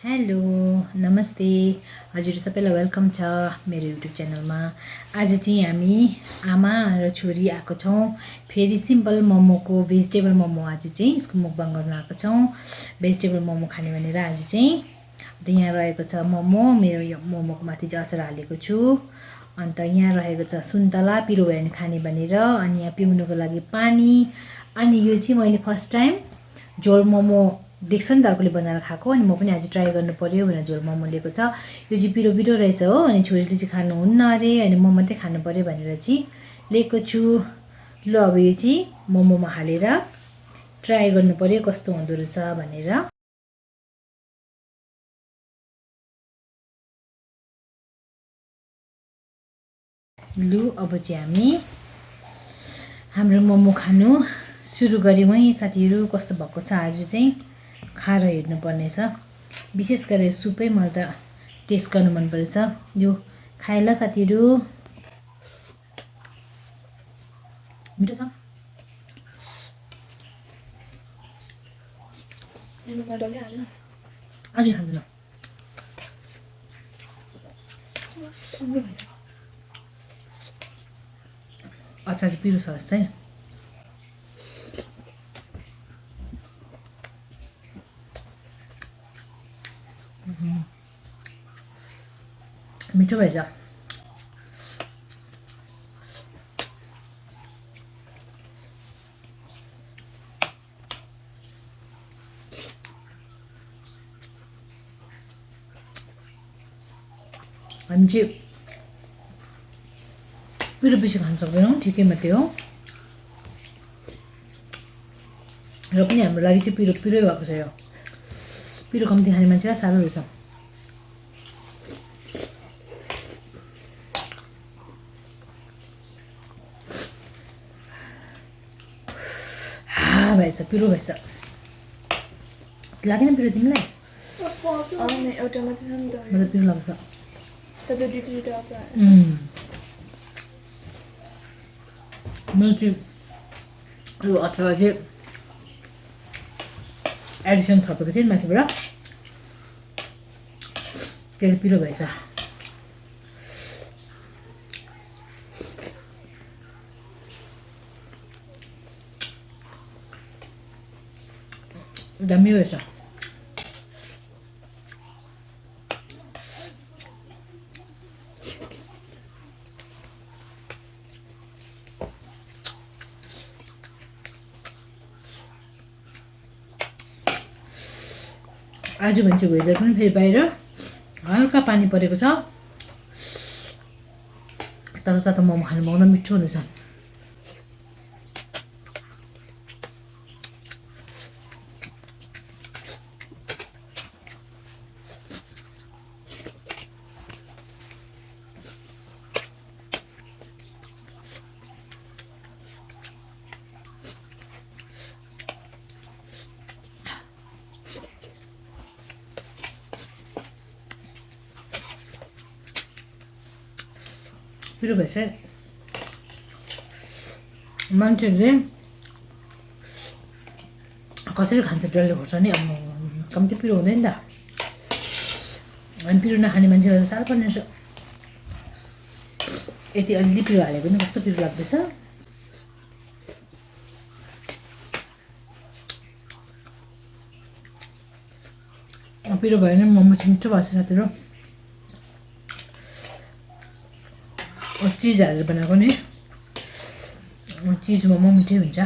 Hello नमस्ते हजुर सबैलाई वेलकम छ मेरो युट्युब च्यानलमा। आज चाहिँ हामी आमा र छोरी आएको छौँ फेरि सिम्पल मोमोको भेजिटेबल मोमो आज चाहिँ यसको मुकबाङ गर्न आएको छौँ। भेजिटेबल मोमो खाने भनेर आज चाहिँ यहाँ रहेको छ मोमो, मेरो यो मोमोको माथि चाहिँ अचार हालेको छु। अन्त यहाँ रहेको छ सुन्तला पिरो भयो भने खाने भनेर, अनि यहाँ पिउनुको लागि पानी। अनि यो चाहिँ मैले फर्स्ट टाइम झोल मोमो देख्छ नि त अर्कोले बनाएर खाएको, अनि म पनि आज ट्राई गर्नु पर्यो भनेर झोल मोमो लिएको छ। यो चाहिँ पिरो पिरो रहेछ हो, अनि छोरीले चाहिँ खानुहुन्न अरे, अनि म मात्रै खानु पर्यो भनेर चाहिँ लिएको छु। ल अब यो चाहिँ मोमोमा हालेर ट्राई गर्नु पर्यो कस्तो हुँदो रहेछ भनेर। लु अब चाहिँ हामी हाम्रो मोमो खानु सुरु गऱ्यौँ है साथीहरू। कस्तो भएको छ आज चाहिँ खाएर हेर्नुपर्ने छ, विशेष गरेर सुपै मलाई त टेस्ट गर्नु मन पर्छ। यो खाए ल साथीहरू, मिठो छ। अलि खाँदैन अचार चाहिँ पिरो छ जस्तै। मिठो भएछ। हामी चाहिँ पिरो बेसी खान सक्दैनौँ, ठिकै मात्रै हो। र पनि हाम्रो लागि चाहिँ पिरो पिरै भएको छ। यो पिरो कम्ती खाने मान्छेलाई साह्रो रहेछ। भएछ पिरो भएछ। लागेन पिरो तिमीलाई? एउटा मात्रै छ नि त, मलाई पिरो लाग्छ। मैले चाहिँ यो अचार चाहिँ एडिसन थपेको थिएँ माथिबाट, त्यसले पिरो भएछ। दामी भएछ। आज भन्छ वेदर पनि फेरि बाहिर हल्का पानी परेको छ। तातो तातो मोमो खानु पाउँदा मिठो हुँदैछ। पिरो भएछ। मान्छेहरू चाहिँ कसरी खान्छ डल्ले खोर्सानी, अब कम्ती पिरो हुँदैन त। अनि पिरो नखाने मान्छेलाई त साह्रो पर्ने रहेछ। यति अलिअलि पिरो हालेको पनि कस्तो पिरो लाग्दैछ। पिरो भयो भने मोमो चाहिँ मिठो भएको छ साथीहरू। चिज हालेर बनाएको नि, चिज मोमो मिठै हुन्छ।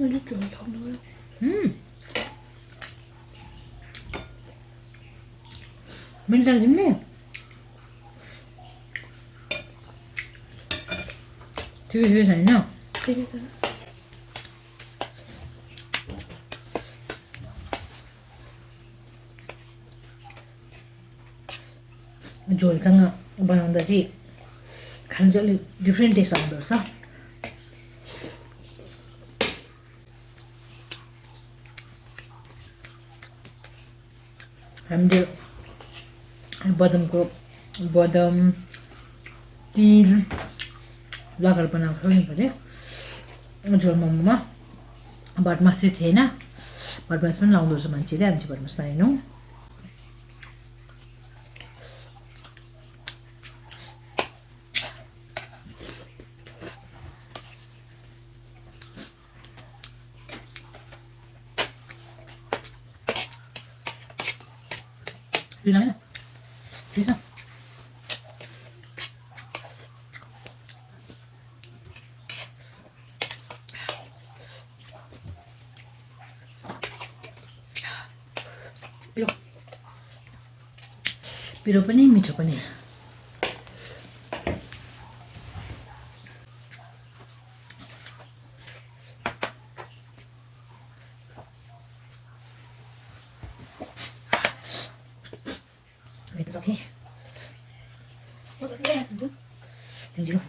मिठो लाग्छ नि, ठिकै छ होइन? ठिकै छ। झोलसँग बनाउँदा चाहिँ खानु चाहिँ अलिक डिफ्रेन्ट टेस्ट आउँदो रहेछ। हामीले बदाम तिल लगाएर बनाएको नि पऱ्यो झोल मोमोमा। बट मस्ती थिएन, भटमास पनि लाउँदो रहेछ मान्छेले, हामी चाहिँ भटमास लाएनौँ। होइन ठिक छ। पिरो पनि मिठो पनि। It's okay. What's it? Yes, I'm Thank you.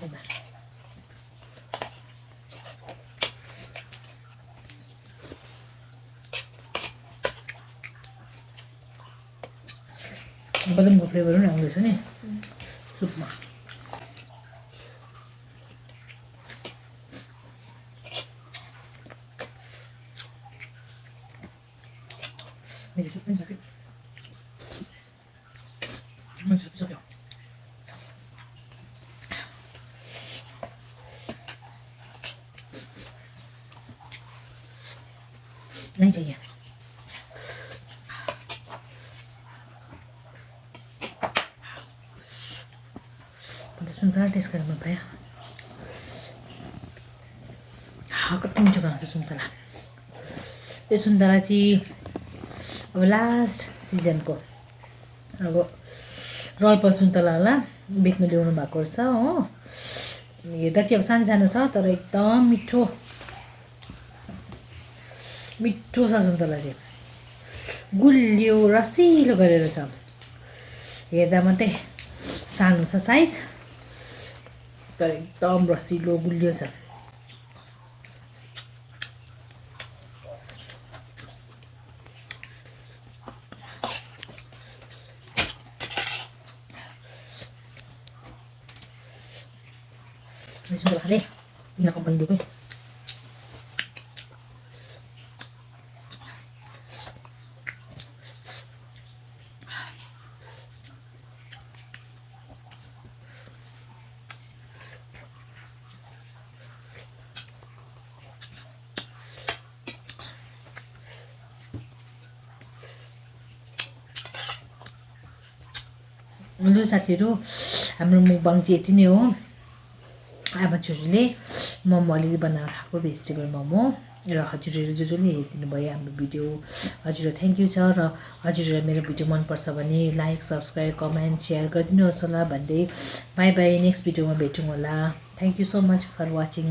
बदामको फ्लेभर पनि आउँदैछ नि सुपमा। मेरो सुप पनि सक्यो। मेरो सुप सक्यो। नहीं चाहिए। सुन्तला टेस्ट गरेर मन पऱ्यो। कति मिठो बनाउँछ सुन्तला। यो सुन्तला चाहिँ अब लास्ट सिजनको अब रलपल सुन्तलालाई बेच्नु ल्याउनु भएको रहेछ हो। हेर्दा चाहिँ अब सानो सानो छ तर एकदम मिठो मिठो छ सुन्तला चाहिँ। गुलियो रसिलो गरेर छ। हेर्दा मात्रै सानो छ साइज तर एकदम रसिलो गुलियो छ। Sudah lah deh, nggak kembali dulu. Lu साथीहरु हाम्रो मुकबाङ चाहिँ यति नै हो। आमा छोरीले मोमो अलिअलि बनाएर खाएको भेजिटेबल मोमो र हजुरहरू जसले हेरिदिनु भयो हाम्रो भिडियो हजुरलाई थ्याङ्क यू छ। र हजुरहरूलाई मेरो भिडियो मनपर्छ भने लाइक सब्सक्राइब कमेन्ट सेयर गरिदिनुहोस् होला भन्दै बाई बाई। नेक्स्ट भिडियोमा भेटौँ होला। Thank you so much for watching.